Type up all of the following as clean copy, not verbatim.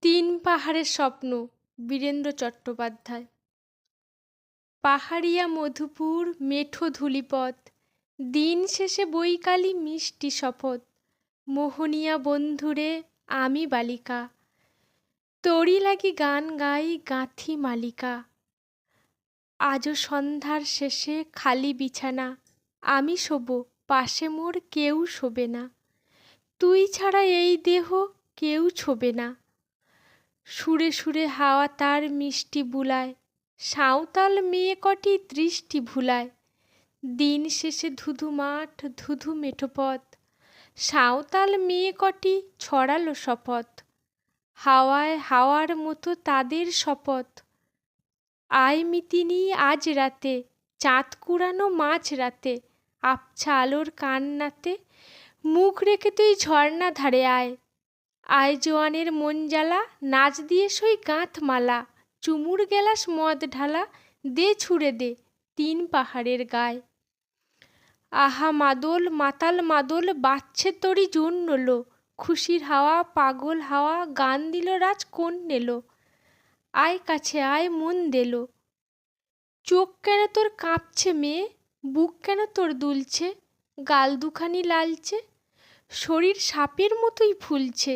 তিন পাহাড়ের স্বপ্ন, বীরেন্দ্র চট্টোপাধ্যায়। পাহাড়িয়া মধুপুর মেঠো ধূলিপথ, দিন শেষে বৈকালী মিষ্টি শপথ। মোহনিয়া বন্ধুরে আমি বালিকা, তোরি লাগি গান গাই গাঁথি মালিকা। আজও সন্ধ্যার শেষে খালি বিছানা, আমি শোবো পাশে মোর কেউ শোবে না। তুই ছাড়া এই দেহ কেউ ছোবে না। সুরে সুরে হাওয়া তার মিষ্টি বুলায়, সাঁওতাল মেয়ে কটি দৃষ্টি ভুলায়। দিন শেষে ধুধু মাঠ ধুধু মেঠো পথ, সাঁওতাল মেয়ে কটি ছড়ালো শপথ। হাওয়ায় হাওয়ার মতো তাদের শপথ। আয় মিতিনি আজ রাতে, চাঁদ কুড়ানো মাঝ রাতে, আবছা আলোর কান্নাতে মুখ রেখে তুই ঝর্ণা ধারে আয়। আয় জোয়ানের মন জ্বালা, নাচ দিয়ে সই গাঁথ মালা। চুমুর গেলাস মদ ঢালা, দে ছুঁড়ে দে তিন পাহাড়ের গায়। আহা মাদল মাতাল মাদল বাজছে তোরই জন্যলো, খুশির হাওয়া পাগল হাওয়া গান দিল রাজ কোন নেলো। আয় কাছে আয় মন দেলো। চোখ কেন তোর কাঁপছে মেয়ে, বুক কেন তোর দুলছে, গাল দুখানি লালচে, শরীর সাপের মতোই ফুলছে।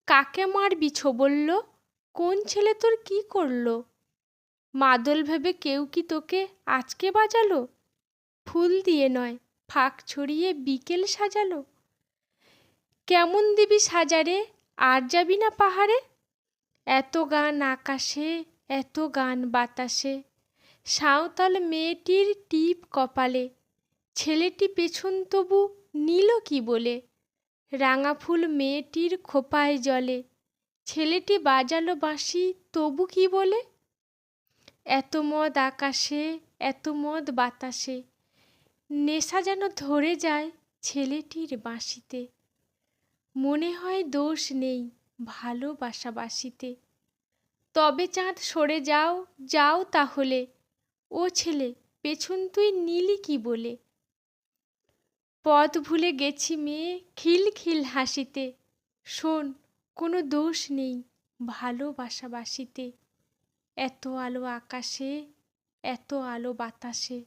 কাকে মারবি ছোবল্ল, কোন ছেলে তোর কি করলো? মাদল ভেবে কেউ কি তোকে আজকে বাজালো? ফুল দিয়ে নয় ফাঁক ছড়িয়ে বিকেল সাজালো। কেমন দিবি সাজারে, আর যাবি না পাহাড়ে? এত গান আকাশে এত গান বাতাসে, সাঁওতাল মেয়েটির টিপ কপালে। ছেলেটি পেছন তবু নিল কি বলে, রাঙা ফুল মেয়েটির খোঁপায় জলে। ছেলেটি বাজালো বাঁশি তবু কি বলে? এত মদ আকাশে এত মদ বাতাসে, নেশা যেন ধরে যায় ছেলেটির বাঁশিতে। মনে হয় দোষ নেই ভালোবাসা বাসিতে। তবে চাঁদ সরে যাও যাও তাহলে, ও ছেলে পেছন তুই নিলি কি বলে? পথ ভুলে গেছি মেয়ে খিলখিল হাসিতে, শোন কোনো দোষ নেই ভালোবাসা বাসিতে। এত আলো আকাশে এত আলো বাতাসে।